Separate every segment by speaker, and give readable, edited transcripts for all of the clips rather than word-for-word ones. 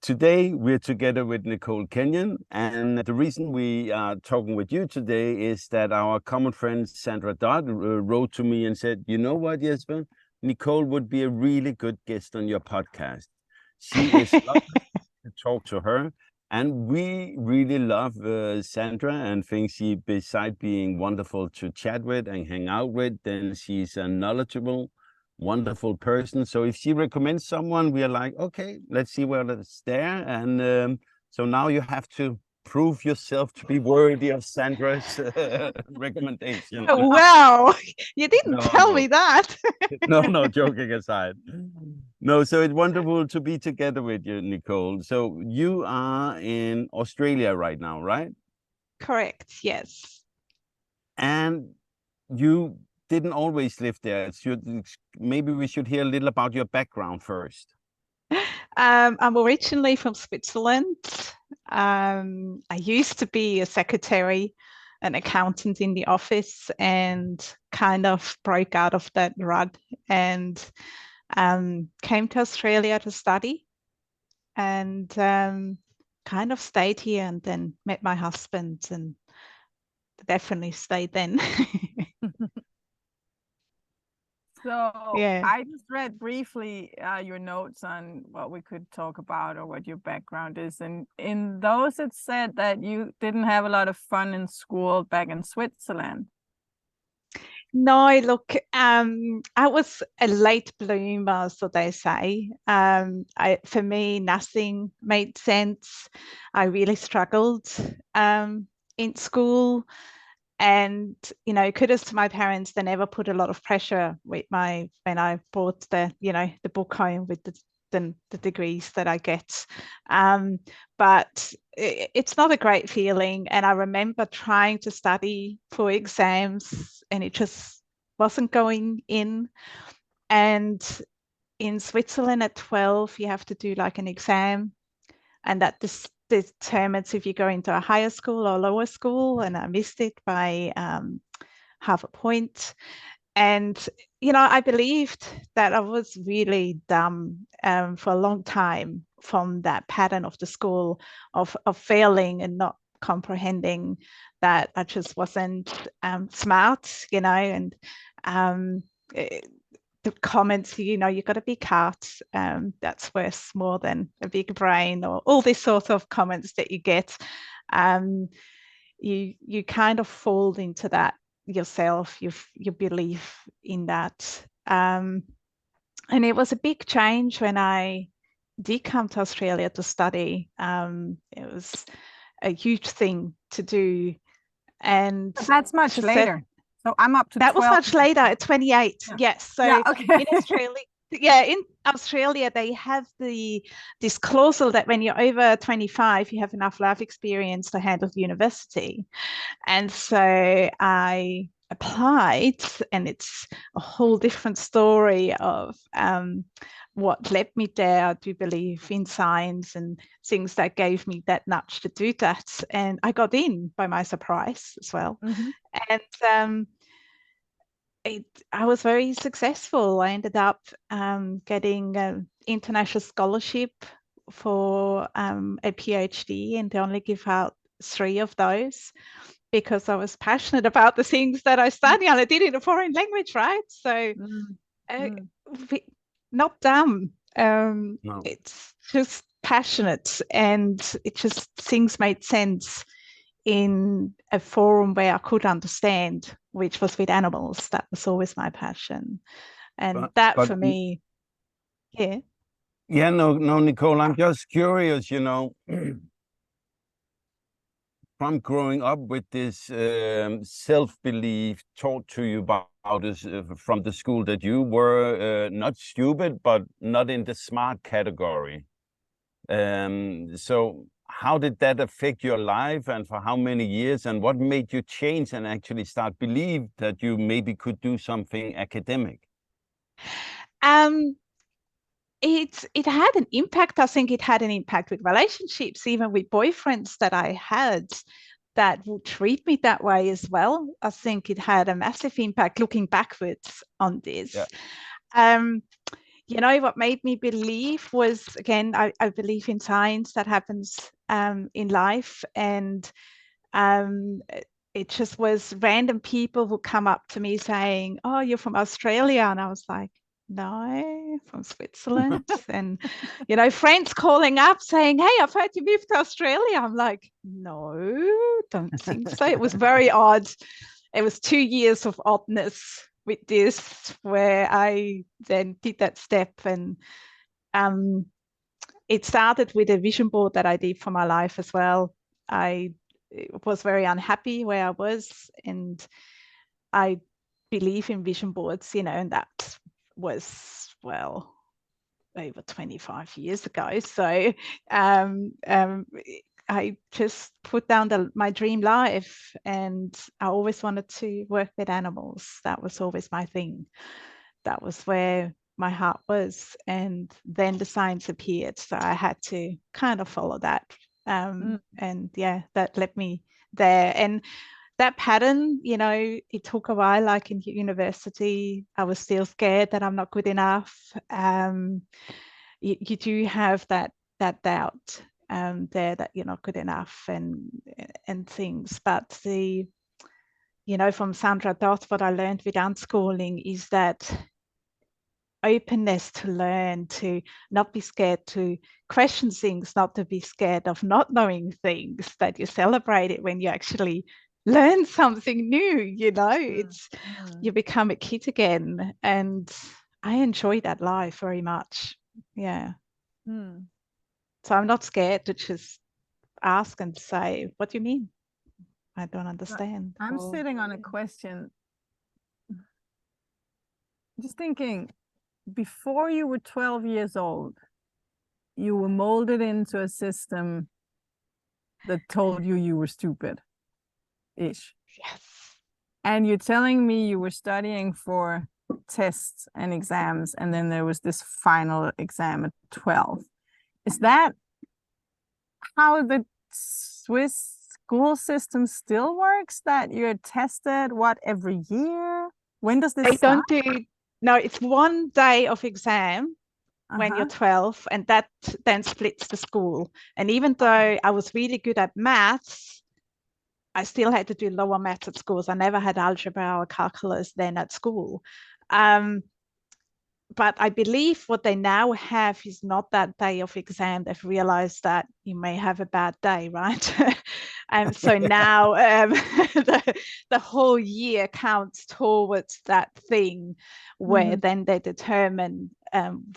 Speaker 1: Today, we're together with Nicole Kenyon, and the reason we are talking with you today is that our common friend Sandra Dodd wrote to me and said, you know what, Jesper? Nicole would be a really good guest on your podcast. She is lovely to talk to her, and we really love Sandra and think she, beside being wonderful to chat with and hang out with, then she's a knowledgeable, wonderful person. So if she recommends someone, we are like, okay, let's see whether it's there. And so now you have to prove yourself to be worthy of Sandra's recommendation.
Speaker 2: Wow, you didn't
Speaker 1: No,
Speaker 2: tell
Speaker 1: no,
Speaker 2: me that.
Speaker 1: no, joking aside. No, so it's wonderful to be together with you, Nicole. So you are in Australia right now, right?
Speaker 2: Correct, yes.
Speaker 1: And you didn't always live there. Maybe we should hear a little about your background first.
Speaker 2: I'm originally from Switzerland. I used to be a secretary, an accountant in the office, and kind of broke out of that rut and came to Australia to study and kind of stayed here and then met my husband and definitely stayed then.
Speaker 3: So
Speaker 2: Yeah.
Speaker 3: I just read briefly your notes on what we could talk about or what your background is. And in those, it said that you didn't have a lot of fun in school back in Switzerland.
Speaker 2: No, look, I was a late bloomer, so they say. For me, nothing made sense. I really struggled in school. And, kudos to my parents, they never put a lot of pressure with when I brought the book home with the degrees that I get. But it's not a great feeling. And I remember trying to study for exams and it just wasn't going in. And in Switzerland at 12, you have to do like an exam and that determines if you go into a higher school or lower school. And I missed it by half a point. And, I believed that I was really dumb for a long time from that pattern of the school of failing and not comprehending that I just wasn't smart, and the comments, you got a big heart, that's worth more than a big brain, or all these sort of comments that you get. You kind of fall into that yourself, you believe in that. And it was a big change when I did come to Australia to study. It was a huge thing to do. And
Speaker 3: that's much later. So I'm up to
Speaker 2: that
Speaker 3: 12.
Speaker 2: was much later at 28. Yeah. Yes. So
Speaker 3: yeah, okay.
Speaker 2: in Australia, they have this clause that when you're over 25, you have enough life experience to handle university. And so I applied, and it's a whole different story of what led me there. I do believe in science and things that gave me that nudge to do that. And I got in by my surprise as well.
Speaker 3: Mm-hmm.
Speaker 2: And I was very successful. I ended up getting an international scholarship for a PhD, and they only give out 3 of those because I was passionate about the things that I study, and I did it in a foreign language, right? So not dumb.
Speaker 1: No.
Speaker 2: It's just passionate, and it just things made sense in a forum where I could understand, which was with animals. That was always my passion. And but for me, yeah.
Speaker 1: Yeah, no, Nicole, I'm just curious, from growing up with this self-belief taught to you about this from the school, that you were not stupid, but not in the smart category. So how did that affect your life, and for how many years, and what made you change and actually start believe that you maybe could do something academic?
Speaker 2: It had an impact. I think it had an impact with relationships, even with boyfriends that I had that would treat me that way as well. I think it had a massive impact looking backwards on this. Yeah. you know, what made me believe was, again, I believe in signs that happens in life. And it just was random people who come up to me saying, oh, you're from Australia. And I was like, no, from Switzerland. And, you know, friends calling up saying, hey, I've heard you moved to Australia. I'm like, no, don't think so. It was very odd. It was 2 years of oddness with this, where I then did that step. And it started with a vision board that I did for my life as well. I was very unhappy where I was, and I believe in vision boards, you know, and that was, well, over 25 years ago. So I just put down my dream life, and I always wanted to work with animals. That was always my thing. That was where my heart was. And then the science appeared, so I had to kind of follow that. And yeah, that led me there. And that pattern, you know, it took a while. Like in university, I was still scared that I'm not good enough. You do have that doubt there that you're not good enough and things. But you know, from Sandra Dodd, what I learned with unschooling is that openness to learn, to not be scared to question things, not to be scared of not knowing things, that you celebrate it when you actually learn something new, you know. It's you become a kid again, and I enjoy that life very much. Yeah. So I'm not scared to just ask and say, what do you mean? I don't understand.
Speaker 3: I'm sitting on a question, just thinking, before you were 12 years old, you were molded into a system that told you were stupid-ish.
Speaker 2: Yes.
Speaker 3: And you're telling me you were studying for tests and exams, and then there was this final exam at 12. Is that how the Swiss school system still works, that you're tested, every year? When does this start?
Speaker 2: No, it's 1 day of exam when you're 12, and that then splits the school. And even though I was really good at maths, I still had to do lower maths at schools. I never had algebra or calculus then at school. But I believe what they now have is not that day of exam. They've realized that you may have a bad day, right? And so now the whole year counts towards that thing, where then they determine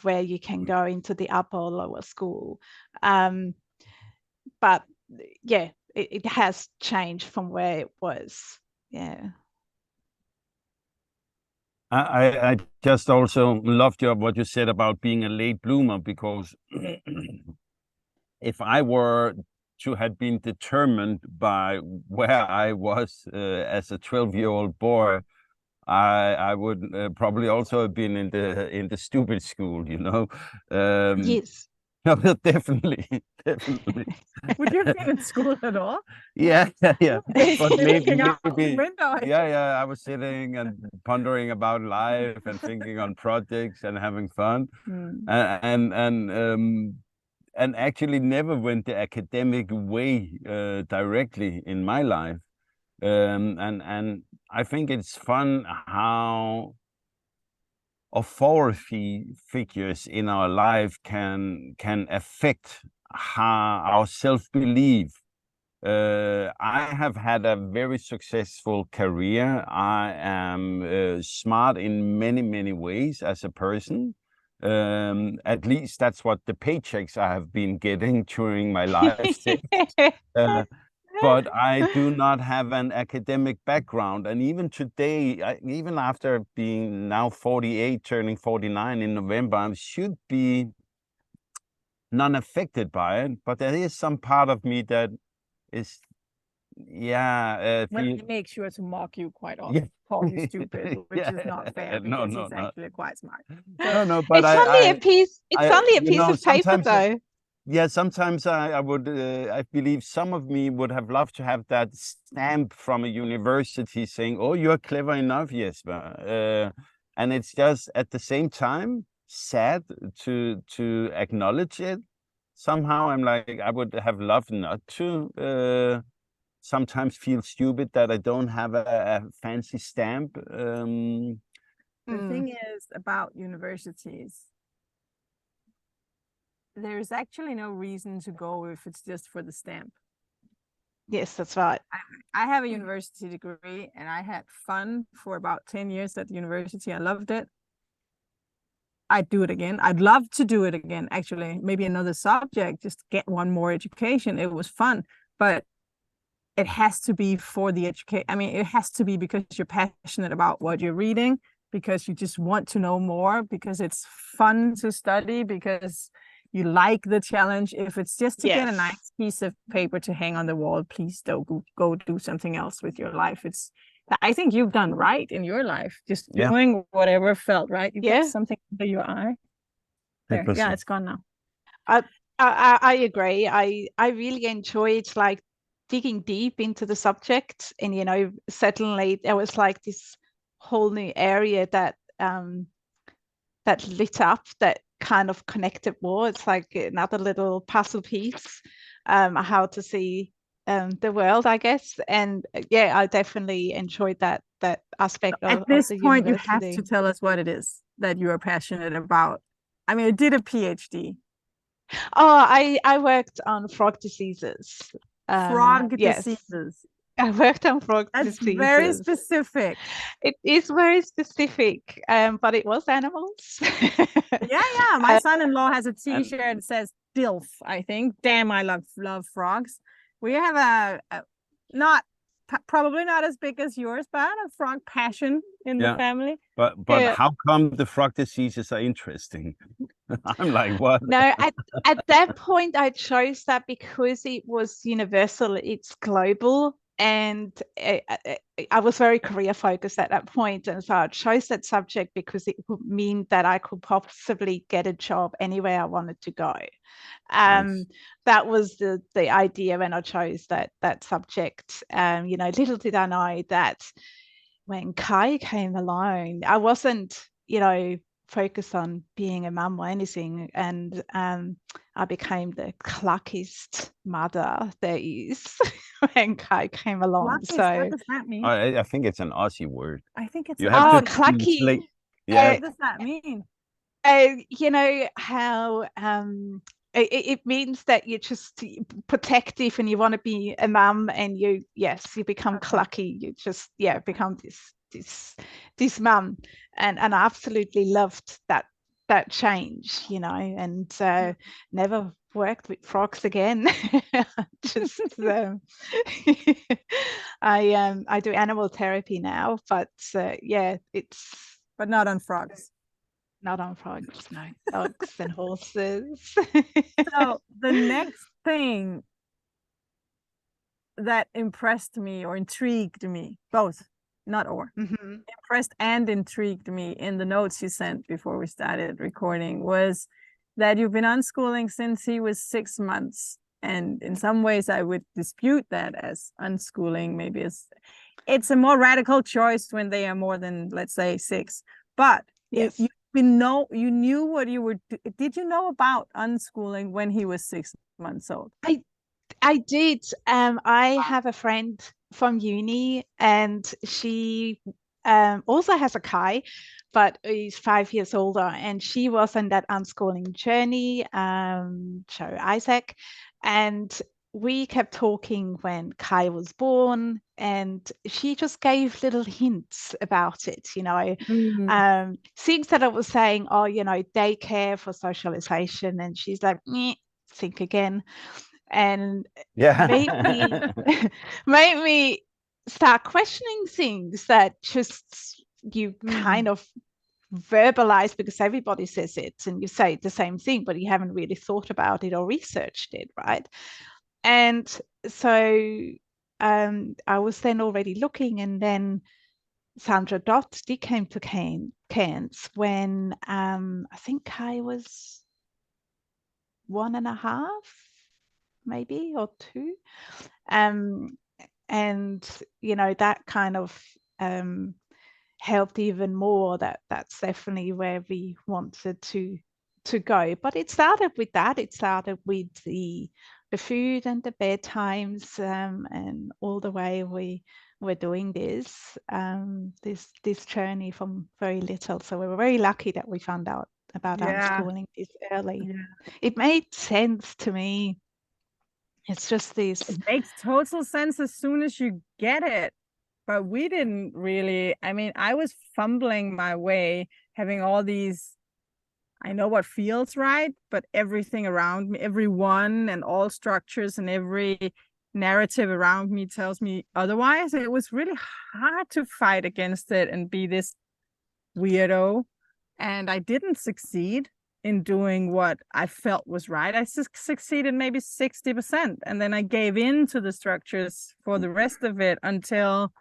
Speaker 2: where you can go into the upper or lower school. But yeah, it has changed from where it was. Yeah.
Speaker 1: I just also loved what you said about being a late bloomer, because if I were to have been determined by where I was as a 12-year-old boy, I would probably also have been in the stupid school, you know.
Speaker 2: Yes.
Speaker 1: No, definitely.
Speaker 3: Would you have been in school at all?
Speaker 1: Yeah. But maybe,
Speaker 3: Window,
Speaker 1: I was sitting and pondering about life and thinking on projects and having fun, and actually never went the academic way directly in my life. And I think it's fun how authority figures in our life can affect how our self-belief. I have had a very successful career. I am smart in many ways as a person. At least that's what the paychecks I have been getting during my life. But I do not have an academic background. And even today, even after being now 48, turning 49 in November, I should be non-affected by it. But there is some part of me that is,
Speaker 3: well, he makes sure to mock you quite often, call you stupid, which is not fair, because he's actually quite smart.
Speaker 1: No, but
Speaker 2: it's only a piece. It's only a piece of paper, though.
Speaker 1: Yeah, sometimes I would, I believe some of me would have loved to have that stamp from a university saying, oh, you're clever enough, Jesper. And it's just at the same time, sad to acknowledge it. Somehow I'm like, I would have loved not to. Sometimes feel stupid that I don't have a fancy stamp.
Speaker 3: The thing is about universities, there's actually no reason to go if it's just for the stamp.
Speaker 2: Yes, that's right.
Speaker 3: I have a university degree and I had fun for about 10 years at the university. I loved it. I'd do it again. I'd love to do it again, actually. Maybe another subject, just get one more education. It was fun, but it has to be for the education. I mean, it has to be because you're passionate about what you're reading, because you just want to know more, because it's fun to study, because you like the challenge. If it's just to get a nice piece of paper to hang on the wall, please don't go do something else with your life. I think you've done right in your life, just doing whatever felt right. You get something under your eye. There.
Speaker 1: 100%.
Speaker 3: Yeah, it's gone now.
Speaker 2: I agree. I really enjoyed like digging deep into the subject, and you know, suddenly there was like this whole new area that lit up, that kind of connected more. It's like another little puzzle piece, how to see the world, I guess. And yeah, I definitely enjoyed that aspect of
Speaker 3: this
Speaker 2: the
Speaker 3: point,
Speaker 2: university.
Speaker 3: you have to tell us what it is that you are passionate about. I mean, I did a PhD.
Speaker 2: Oh, I worked on frog diseases.
Speaker 3: Frog diseases.
Speaker 2: I worked on frog diseases.
Speaker 3: That's very specific.
Speaker 2: It is very specific, but it was animals.
Speaker 3: Yeah. My son-in-law has a T-shirt that says DILF, I think. Damn, I love frogs. We have probably not as big as yours, but a frog passion in the family.
Speaker 1: But how come the frog diseases are interesting? I'm like, what?
Speaker 2: No, at that point I chose that because it was universal, it's global, and I was very career focused at that point, and so I chose that subject because it would mean that I could possibly get a job anywhere I wanted to go. Nice. That was the idea when I chose that subject. You know, little did I know that when Kai came along, I wasn't, you know, focused on being a mum or anything, and I became the cluckiest mother there is when Kai came along.
Speaker 3: Cluckiest,
Speaker 2: so
Speaker 3: what does that mean?
Speaker 1: I think it's an Aussie word.
Speaker 3: I think it's
Speaker 2: clucky.
Speaker 1: Yeah.
Speaker 3: What does that mean?
Speaker 2: You know how it means that you're just protective and you want to be a mum, and you become clucky. You just become this mum, and I absolutely loved that change, you know, and never worked with frogs again. Just I do animal therapy now, but
Speaker 3: but not on frogs.
Speaker 2: Not on frogs, no. Dogs and horses.
Speaker 3: So the next thing that impressed me or intrigued me, both, not or, impressed and intrigued me in the notes you sent before we started recording, was that you've been unschooling since he was 6 months. And in some ways I would dispute that as unschooling. Maybe it's a more radical choice when they are more than, let's say, 6. But
Speaker 2: yes.
Speaker 3: You knew what you were. Did you know about unschooling when he was 6 months old?
Speaker 2: I did. I have a friend from uni, and she also has a Kai, but is 5 years older, and she was on that unschooling journey. So Isaac, and we kept talking when Kai was born, and she just gave little hints about it, you know, things that I was saying, oh, you know, daycare for socialization, and she's like, think again, and made me start questioning things that just you kind of verbalize because everybody says it, and you say the same thing, but you haven't really thought about it or researched it, right? And so I was then already looking, and then Sandra Dott came to Cairns when I think Kai was 1.5, maybe, or 2. And you know, that kind of helped even more, that's definitely where we wanted to go. But it started with that. It started with the food and the bedtimes, and all the way we were doing this journey from very little. So we were very lucky that we found out about unschooling this early. It made sense to me. It's just this.
Speaker 3: It makes total sense as soon as you get it. But we didn't really. I mean, I was fumbling my way, having all these, I know what feels right, but everything around me, everyone and all structures and every narrative around me tells me otherwise. It was really hard to fight against it and be this weirdo. And I didn't succeed in doing what I felt was right. I succeeded maybe 60%. And then I gave in to the structures for the rest of it until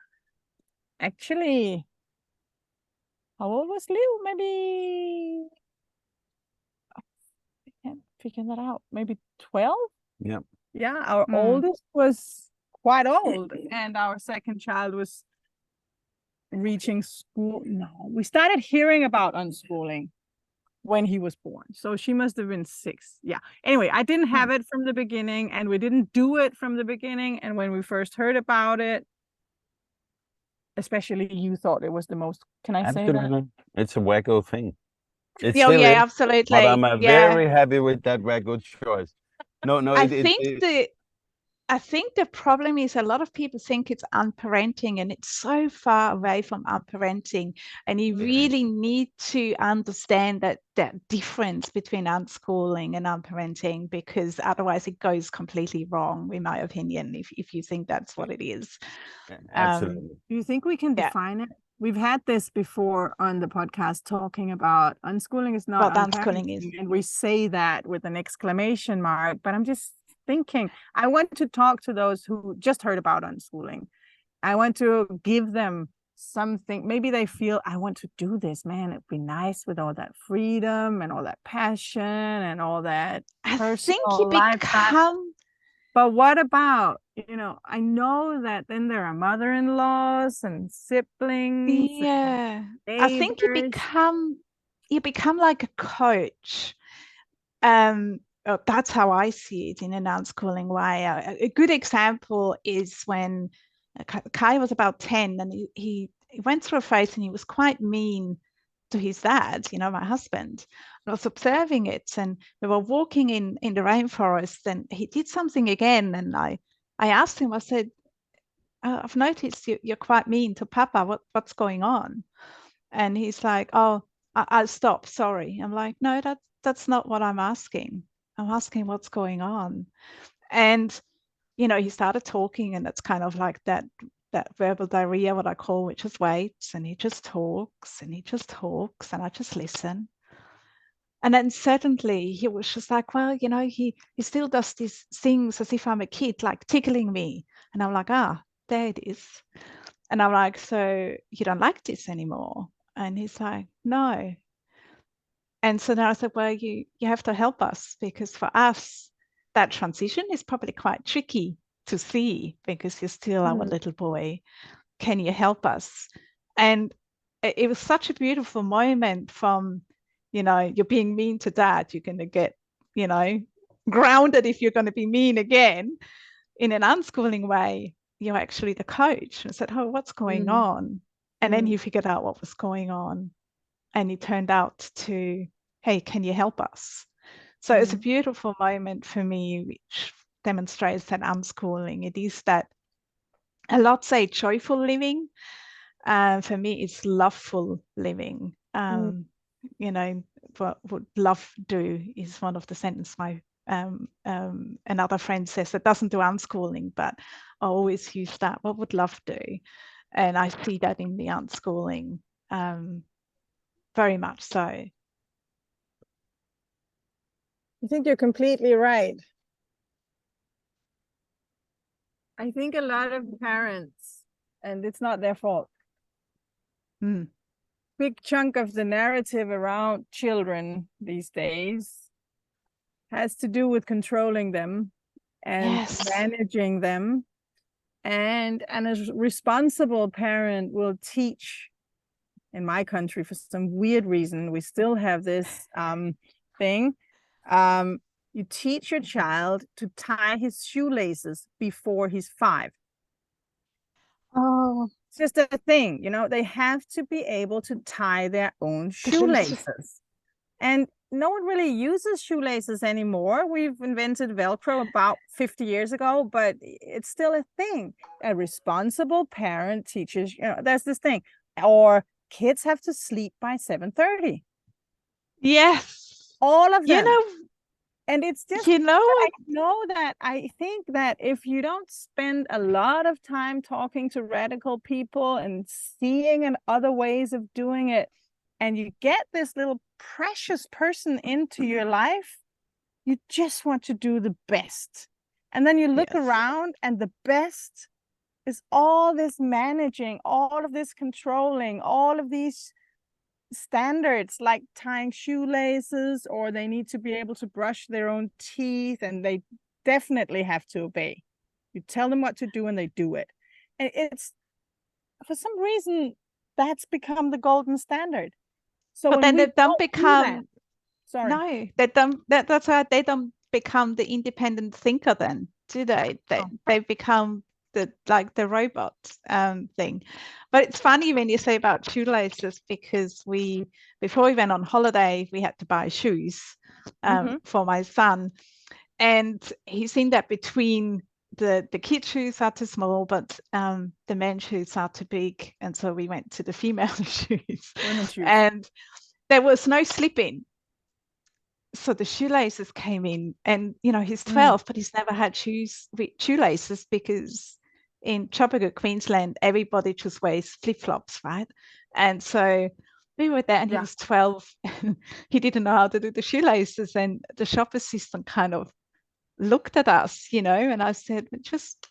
Speaker 3: actually, how old was Leo? Maybe, I can't figure that out. Maybe 12?
Speaker 1: Yeah.
Speaker 3: Yeah, our oldest was quite old, and our second child was reaching school. No, we started hearing about unschooling when he was born. So she must have been 6. Yeah. Anyway, I didn't have it from the beginning, and we didn't do it from the beginning. And when we first heard about it, especially you thought it was the most, can I say that?
Speaker 1: It's a wacko thing. It
Speaker 2: Oh
Speaker 1: still
Speaker 2: yeah,
Speaker 1: is,
Speaker 2: absolutely.
Speaker 1: but I'm very happy with that wacko choice. No,
Speaker 2: I think the problem is a lot of people think it's unparenting, and it's so far away from unparenting. And you really need to understand that difference between unschooling and unparenting, because otherwise it goes completely wrong, in my opinion, if you think that's what it is.
Speaker 1: Absolutely.
Speaker 3: Do you think we can define it? We've had this before on the podcast, talking about unschooling is not unparenting, and we say that with an exclamation mark, but I'm just thinking, I want to talk to those who just heard about unschooling. I want to give them something. Maybe they feel, I want to do this, man. It'd be nice with all that freedom and all that passion and all that personal lifestyle. But what about, I know that then there are mother-in-laws and siblings.
Speaker 2: Yeah.
Speaker 3: And
Speaker 2: I think you become like a coach. That's how I see it in an unschooling way. A good example is when Kai was about 10, and he went through a phase and he was quite mean to his dad, my husband. I was observing it, and we were walking in the rainforest, and he did something again. And I asked him, I said, I've noticed you're quite mean to Papa. What's going on? And he's like, oh, I'll stop. Sorry. I'm like, no, that's not what I'm asking. I'm asking what's going on. And, he started talking, and it's kind of like that verbal diarrhea, what I call, which is waits, and he just talks and he just talks, and I just listen. And then suddenly he was just like, well, he still does these things as if I'm a kid, like tickling me. And I'm like, there it is. And I'm like, so you don't like this anymore? And he's like, no. And so then I said, well, you have to help us, because for us, that transition is probably quite tricky to see, because you're still our little boy. Can you help us? And it was such a beautiful moment from, you're being mean to dad, you're going to get, grounded if you're going to be mean again. In an unschooling way, you're actually the coach. And I said, oh, what's going on? And then he figured out what was going on. And it turned out to, hey, can you help us? So it's a beautiful moment for me, which demonstrates that unschooling, it is that, a lot say joyful living. For me, it's loveful living. What would love do is one of the sentences my another friend says that doesn't do unschooling, but I always use that. What would love do? And I see that in the unschooling, very much so. I
Speaker 3: think you're completely right. I think a lot of parents, and it's not their fault, big chunk of the narrative around children these days has to do with controlling them and managing them. And a responsible parent will teach in my country, for some weird reason, we still have this thing. You teach your child to tie his shoelaces before he's 5.
Speaker 2: Oh,
Speaker 3: It's just a thing, you know, they have to be able to tie their own shoelaces. And no one really uses shoelaces anymore. We've invented Velcro about 50 years ago, but it's still a thing. A responsible parent teaches, you know, there's this thing. Or kids have to sleep by 7:30.
Speaker 2: yes.
Speaker 3: All of them.
Speaker 2: You know,
Speaker 3: and it's just,
Speaker 2: you know,
Speaker 3: I think that if you don't spend a lot of time talking to radical people and seeing and other ways of doing it, and you get this little precious person into your life, you just want to do the best. And then you look around, and the best is all this managing, all of this controlling, all of these standards, like tying shoelaces, or they need to be able to brush their own teeth, and they definitely have to obey. You tell them what to do and they do it. And it's, for some reason, that's become the golden standard. So
Speaker 2: but then they don't become
Speaker 3: that, sorry.
Speaker 2: No, they don't. That's why they don't become the independent thinker. Then, do they? They become the robot thing. But it's funny when you say about shoelaces, because before we went on holiday, we had to buy shoes for my son, and he's seen that between the kid shoes are too small, but the men's shoes are too big, and so we went to the female shoes.
Speaker 3: Women's shoes.
Speaker 2: And there was no slip-in. So the shoelaces came in, and you know, he's 12, but he's never had shoes with shoelaces, because in tropical Queensland everybody just wears flip-flops, right? And so we were there, and he was 12 and he didn't know how to do the shoelaces, and the shop assistant kind of looked at us, you know, and I said, just,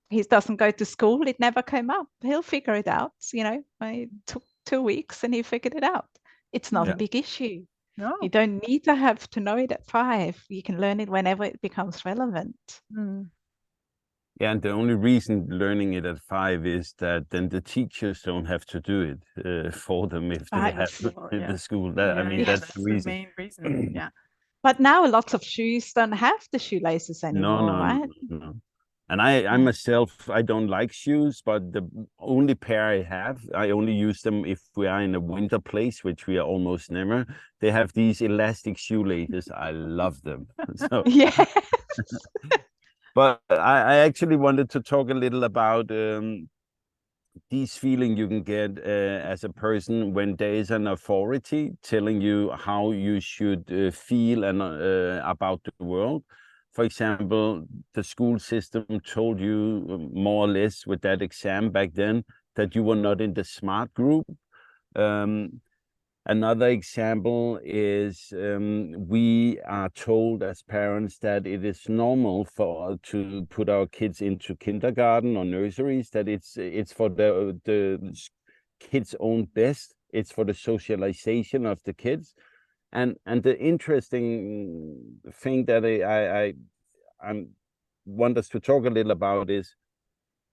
Speaker 2: he doesn't go to school, it never came up, he'll figure it out, you know. It took 2 weeks and he figured it out. It's not a big issue.
Speaker 3: No.
Speaker 2: You don't need to have to know it at 5. You can learn it whenever it becomes relevant.
Speaker 1: Yeah, and the only reason learning it at 5 is that then the teachers don't have to do it for them if they have in the school. That, I mean, that's the reason.
Speaker 3: Main reason. Yeah.
Speaker 2: But now lots of shoes don't have the shoelaces anymore, right?
Speaker 1: No. And I myself, I don't like shoes, but the only pair I have, I only use them if we are in a winter place, which we are almost never. They have these elastic shoelaces. I love them. So,
Speaker 2: yeah.
Speaker 1: But I actually wanted to talk a little about these feelings you can get as a person when there is an authority telling you how you should feel and about the world. For example, the school system told you more or less with that exam back then that you were not in the smart group. Another example is we are told as parents that it is normal to put our kids into kindergarten or nurseries, that it's for the kids' own best. It's for the socialization of the kids. And the interesting thing that I want us to talk a little about is,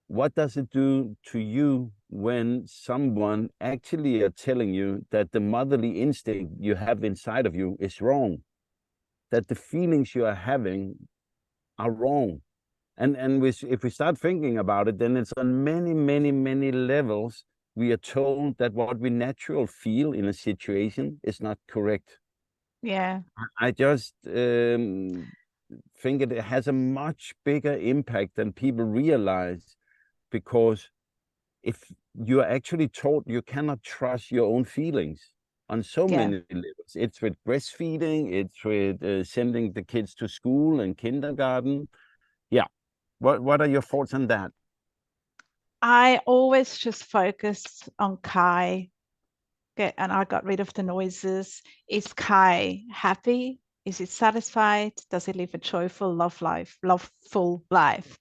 Speaker 1: what does it do to you when someone actually are telling you that the motherly instinct you have inside of you is wrong, that the feelings you are having are wrong? And if we start thinking about it, then it's on many levels. We are told that what we naturally feel in a situation is not correct.
Speaker 2: Yeah.
Speaker 1: I just think it has a much bigger impact than people realize, because if you're actually taught you cannot trust your own feelings on so many levels. It's with breastfeeding, it's with sending the kids to school and kindergarten. Yeah. What are your thoughts on that?
Speaker 2: I always just focus on Kai, and I got rid of the noises. Is Kai happy? Is he satisfied? Does he live a joyful, loveful life?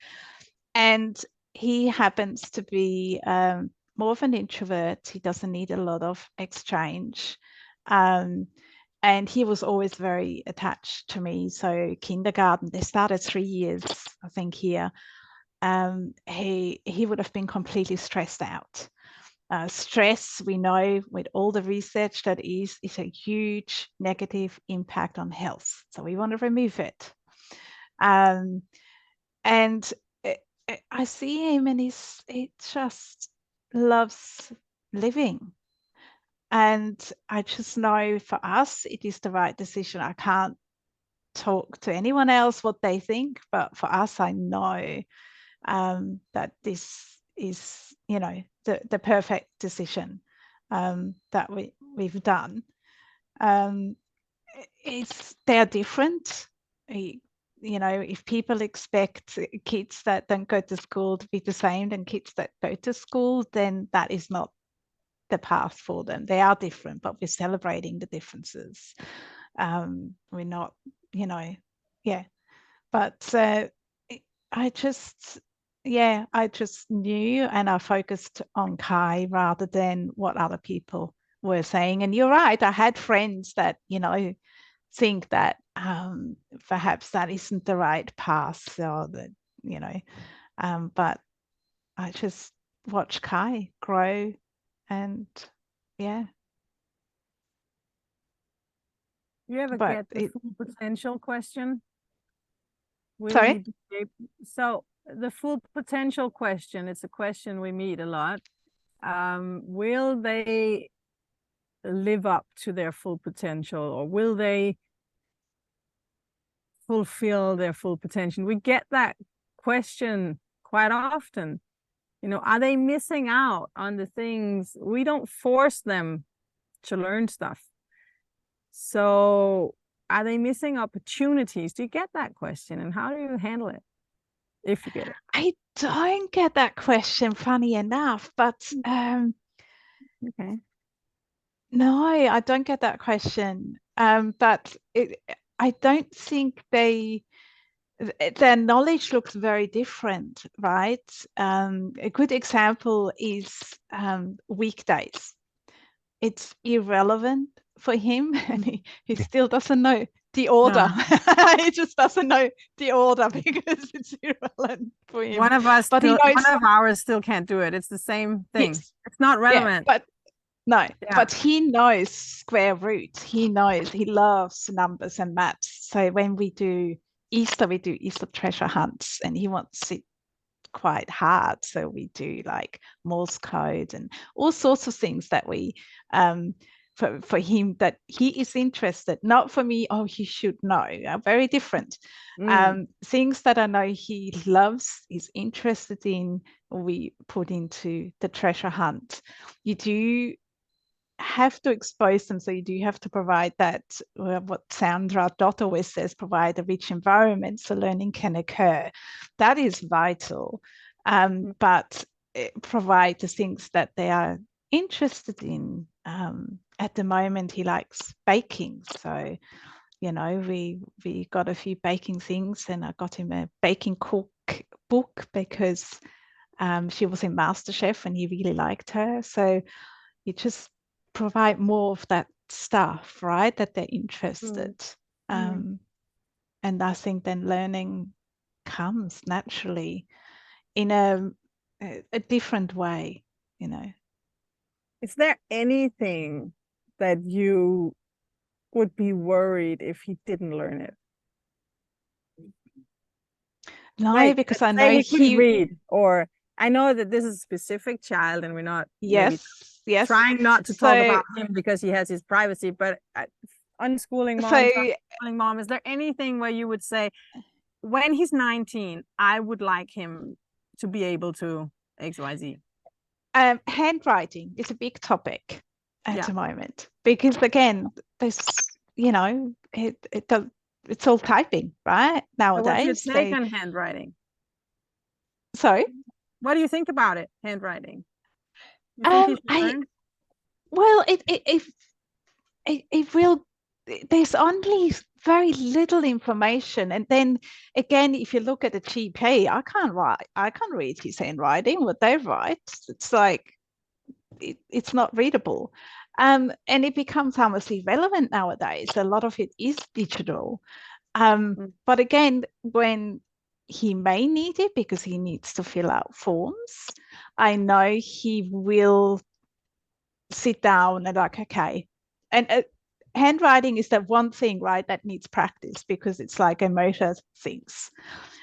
Speaker 2: And he happens to be more of an introvert. He doesn't need a lot of exchange. And he was always very attached to me. So kindergarten, they started 3 years, I think, here. He would have been completely stressed out. Stress, we know with all the research that is a huge negative impact on health. So we want to remove it. And I see him, and he just loves living. And I just know for us, it is the right decision. I can't talk to anyone else what they think, but for us, I know that this is, you know, the perfect decision that we've done. They're different. You know, if people expect kids that don't go to school to be the same than kids that go to school, then that is not the path for them. They are different, but we're celebrating the differences. We're not, you know, yeah. But I just knew, and I focused on Kai rather than what other people were saying. And you're right, I had friends that, you know, think that perhaps that isn't the right path, or that, you know, but I just watched Kai grow, and yeah.
Speaker 3: You ever get the full potential question?
Speaker 2: Sorry?
Speaker 3: So the full potential question, it's a question we meet a lot. Will they live up to their full potential, or will they fulfill their full potential? We get that question quite often. You know, are they missing out on the things? We don't force them to learn stuff. So are they missing opportunities? Do you get that question, and how do you handle it, if you get it?
Speaker 2: I don't get that question, funny enough, but
Speaker 3: okay.
Speaker 2: No, I don't get that question. But I don't think their knowledge looks very different, right? A good example is weekdays. It's irrelevant for him, and he still doesn't know the order. He just doesn't know the order because it's irrelevant for him.
Speaker 3: One of ours still can't do it. It's the same thing.
Speaker 2: Yes.
Speaker 3: It's not relevant.
Speaker 2: Yeah, but he knows square roots. He knows, he loves numbers and maths. So when we do Easter treasure hunts, and he wants it quite hard. So we do like Morse code and all sorts of things that we for him, that he is interested. Not for me, oh, he should know. Very different. Things that I know he loves, is interested in, we put into the treasure hunt. You do have to expose them, so you do have to provide that, what Sandra Dott always says, provide a rich environment so learning can occur. That is vital. But provide the things that they are interested in. At the moment, he likes baking, so you know, we got a few baking things, and I got him a baking cook book because she was in MasterChef and he really liked her. So you just provide more of that stuff, right, that they're interested. And I think then learning comes naturally in a different way, you know.
Speaker 3: Is there anything that you would be worried if he didn't learn it?
Speaker 2: No, like, because I know
Speaker 3: he could read, or I know that this is a specific child, and we're not trying not to talk about him because he has his privacy, but unschooling mom, is there anything where you would say, when he's 19, I would like him to be able to XYZ?
Speaker 2: Handwriting is a big topic at the moment, because again, there's, you know, it's all typing, right, nowadays.
Speaker 3: What's your take on handwriting?
Speaker 2: Sorry?
Speaker 3: What do you think about it, handwriting?
Speaker 2: It will, there's only very little information, and then again, if you look at the GP, I can't read his handwriting, what they write. It's like it's not readable, and it becomes almost irrelevant nowadays. A lot of it is digital, but again, when he may need it because he needs to fill out forms, I know he will sit down and like, okay. And handwriting is that one thing, right, that needs practice because it's like a motor things.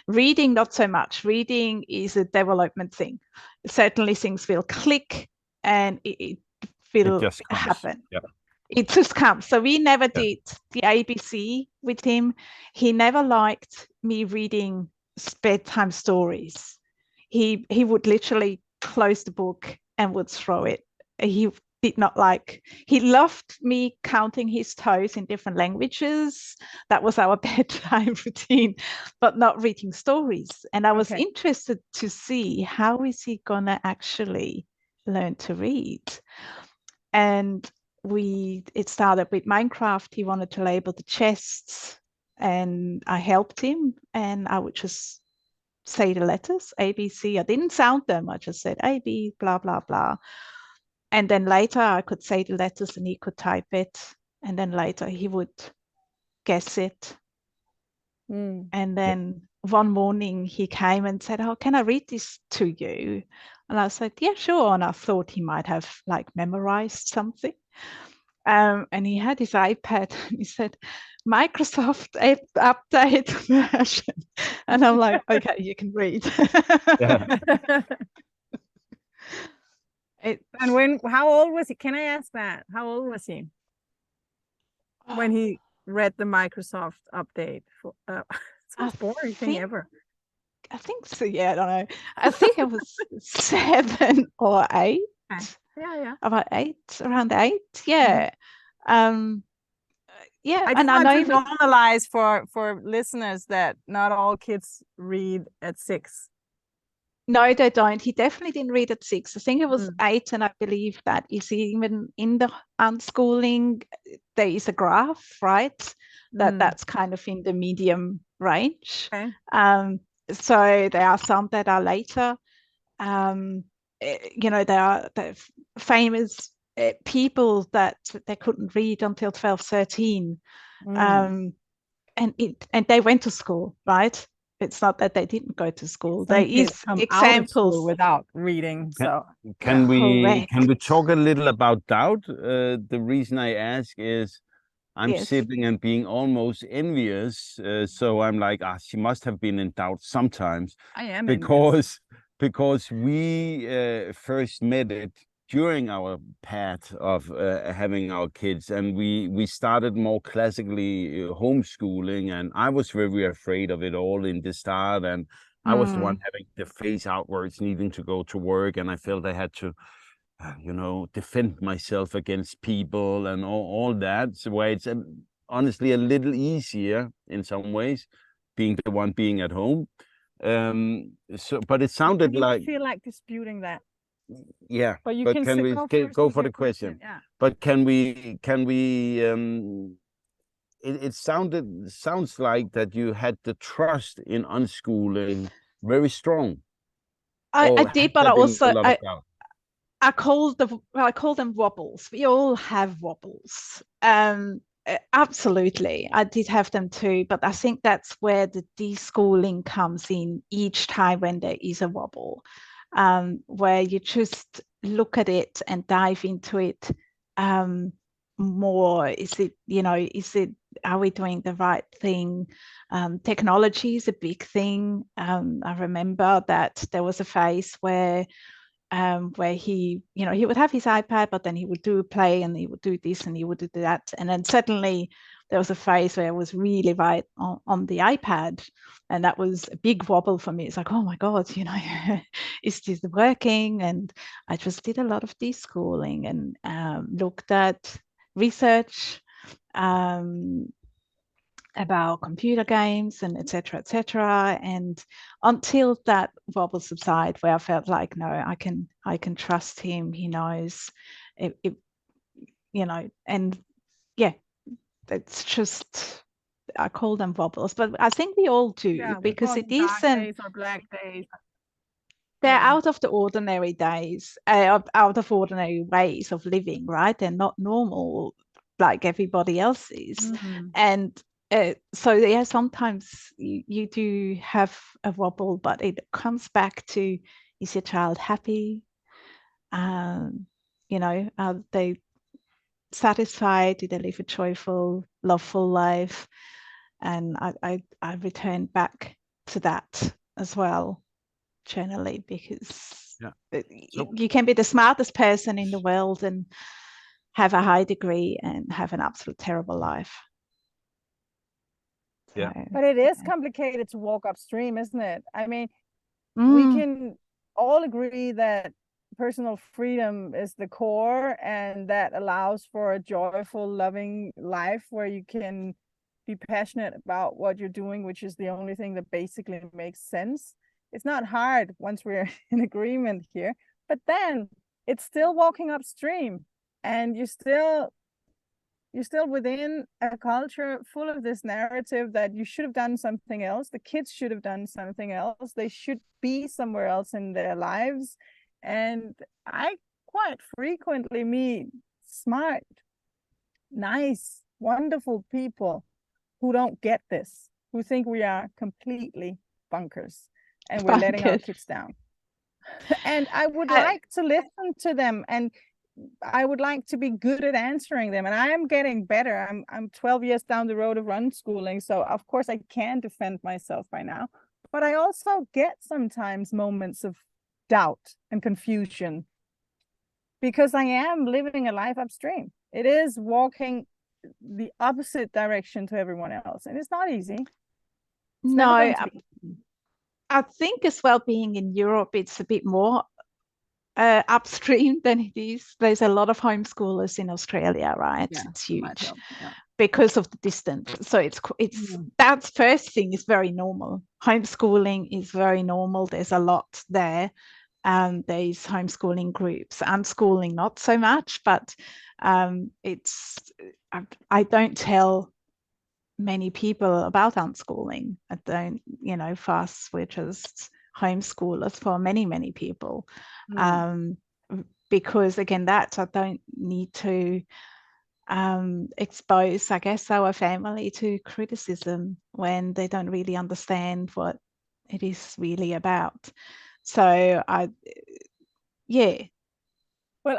Speaker 2: Reading, not so much. Reading is a development thing. Certainly things will click and it will
Speaker 1: just comes.
Speaker 2: happen.
Speaker 1: Yeah.
Speaker 2: It just comes. So we never did the ABC with him. He never liked me reading bedtime stories. He would literally close the book and would throw it. He did not like, he loved me counting his toes in different languages. That was our bedtime routine, but not reading stories. And I was interested to see how is he gonna actually learn to read. And it started with Minecraft. He wanted to label the chests and I helped him, and I would just say the letters A, B, C. I didn't sound them. I just said A, B, blah, blah, blah. And then later I could say the letters and he could type it. And then later he would guess it. And then one morning he came and said, oh, can I read this to you? And I said, yeah, sure. And I thought he might have like memorized something. And he had his iPad and he said, Microsoft update version. And I'm like, okay, you can read.
Speaker 3: And how old was he? Can I ask that? How old was he when he read the Microsoft update? It's the most boring thing ever.
Speaker 2: I think so. Yeah, I don't know. I think it was 7 or 8.
Speaker 3: Yeah.
Speaker 2: About 8, around 8. Yeah. Yeah.
Speaker 3: I just want to normalize for listeners that not all kids read at 6.
Speaker 2: No, they don't. He definitely didn't read at 6. I think it was 8, and I believe that is even in the unschooling, there is a graph, right? That's kind of in the medium range.
Speaker 3: Okay.
Speaker 2: So there are some that are later. There are famous people that they couldn't read until 12, 13. And they went to school, right? It's not that they didn't go to school. There is examples
Speaker 3: without reading. So
Speaker 1: can we talk a little about doubt? The reason I ask is I'm sitting and being almost envious. So I'm like, she must have been in doubt sometimes.
Speaker 3: I am
Speaker 1: because we first met it during our path of having our kids, and we started more classically homeschooling, and I was very afraid of it all in the start, and I was the one having the face outwards, needing to go to work, and I felt I had to defend myself against people and all that. So where it's honestly a little easier in some ways, being the one being at home. But it sounded like,
Speaker 3: I feel like disputing that.
Speaker 1: Yeah,
Speaker 3: but
Speaker 1: can we go for the question?
Speaker 3: Yeah.
Speaker 1: But can we it sounds like that you had the trust in unschooling very strong.
Speaker 2: I did, but I call them wobbles. We all have wobbles. Absolutely, I did have them too, but I think that's where the deschooling comes in each time when there is a wobble. Where you just look at it and dive into it more. Are we doing the right thing? Technology is a big thing. I remember that there was a phase where he would have his iPad, but then he would do play and he would do this and he would do that. And then suddenly there was a phase where I was really right on the iPad. And that was a big wobble for me. It's like, oh my God, is this working? And I just did a lot of deschooling and looked at research about computer games and etc. And until that wobble subside, where I felt like, no, I can trust him. He knows it, and yeah, it's just, I call them wobbles, but I think we all do, because it isn't
Speaker 3: black days.
Speaker 2: They're out of the ordinary days, out of ordinary ways of living, right? They're not normal like everybody else is. And so yeah, sometimes you do have a wobble, but it comes back to, is your child happy? are they satisfied? Do they live a joyful, loveful life? And I return back to that as well, generally, because you can be the smartest person in the world and have a high degree and have an absolute terrible life.
Speaker 1: Yeah.
Speaker 2: So,
Speaker 3: But it is complicated to walk upstream, isn't it? I mean, we can all agree that personal freedom is the core, and that allows for a joyful, loving life where you can be passionate about what you're doing, which is the only thing that basically makes sense. It's not hard once we're in agreement here, but then it's still walking upstream, and you're still within a culture full of this narrative that you should have done something else. The kids should have done something else. They should be somewhere else in their lives. And I quite frequently meet smart, nice, wonderful people who don't get this, who think we are completely bunkers and we're letting our kids down. And I would like to listen to them, and I would like to be good at answering them. And I am getting better. I'm 12 years down the road of unschooling, so of course I can defend myself by now. But I also get sometimes moments of doubt and confusion, because I am living a life upstream. It is walking the opposite direction to everyone else, and it's not easy.
Speaker 2: No, I think as well, being in Europe, it's a bit more upstream than it is. There's a lot of homeschoolers in Australia, right?
Speaker 3: Yeah,
Speaker 2: it's huge
Speaker 3: yeah.
Speaker 2: Because of the distance. So it's that's first thing is very normal. Homeschooling is very normal. There's a lot there. There's homeschooling groups. Unschooling not so much, but I don't tell many people about unschooling. I don't, for us, we're just homeschoolers for many people. Because again, that I don't need to expose, I guess, our family to criticism when they don't really understand what it is really about. So
Speaker 3: well,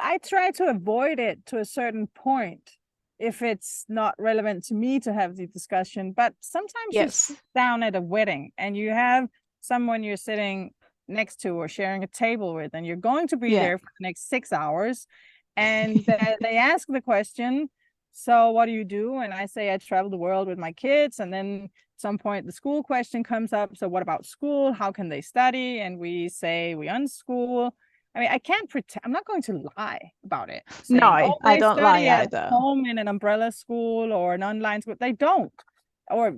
Speaker 3: I try to avoid it to a certain point if it's not relevant to me to have the discussion. But sometimes you sit down at a wedding and you have someone you're sitting next to or sharing a table with, and you're going to be there for the next 6 hours, and they ask the question, so what do you do? And I say I travel the world with my kids. And then at some point the school question comes up, so what about school? How can they study? And we say we unschool. I mean, I can't pretend. I'm not going to lie about it. Saying,
Speaker 2: I don't lie
Speaker 3: at
Speaker 2: either.
Speaker 3: Home in an umbrella school or an online school. They don't, or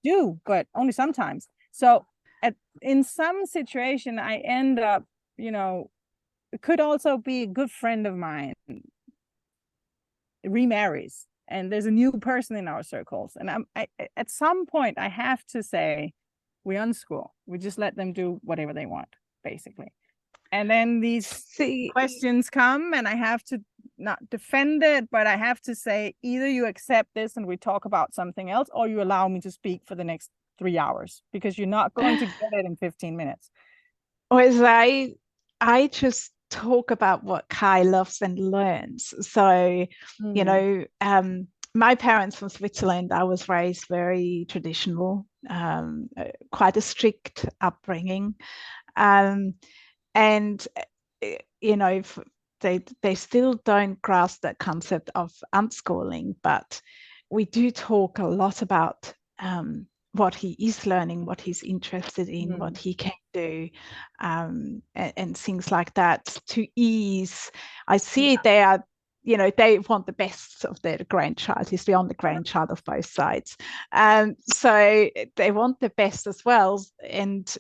Speaker 3: do, but only sometimes. So in some situation, I end up, it could also be a good friend of mine remarries, and there's a new person in our circles, and I at some point I have to say we unschool. We just let them do whatever they want, basically. And then these questions come, and I have to not defend it, but I have to say either you accept this and we talk about something else, or you allow me to speak for the next 3 hours, because you're not going to get it in 15 minutes.
Speaker 2: Whereas I just talk about what Kai loves and learns. So, my parents from Switzerland, I was raised very traditional, quite a strict upbringing. And they still don't grasp that concept of unschooling, but we do talk a lot about what he is learning, what he's interested in, what he can do, and things like that to ease. I see they are, they want the best of their grandchild. He's the only grandchild of both sides. So they want the best as well. And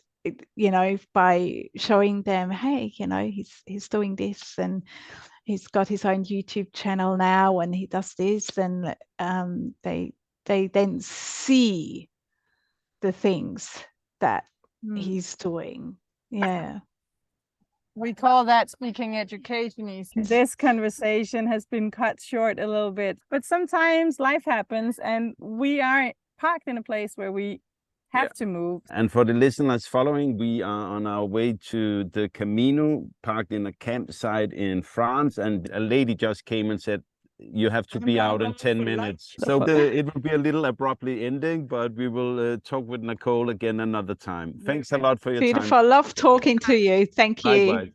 Speaker 2: by showing them, hey, he's doing this, and he's got his own YouTube channel now, and he does this, and they then see the things that he's doing.
Speaker 3: We call that speaking education. This conversation has been cut short a little bit, but sometimes life happens, and we are parked in a place where we have to move.
Speaker 1: And for the listeners following, we are on our way to the Camino, parked in a campsite in France, and a lady just came and said, you have to be out in 10 minutes. So it will be a little abruptly ending, but we will talk with Nicole again another time. Thanks a lot for your time.
Speaker 2: Beautiful. Love talking to you. Thank you.
Speaker 1: Likewise.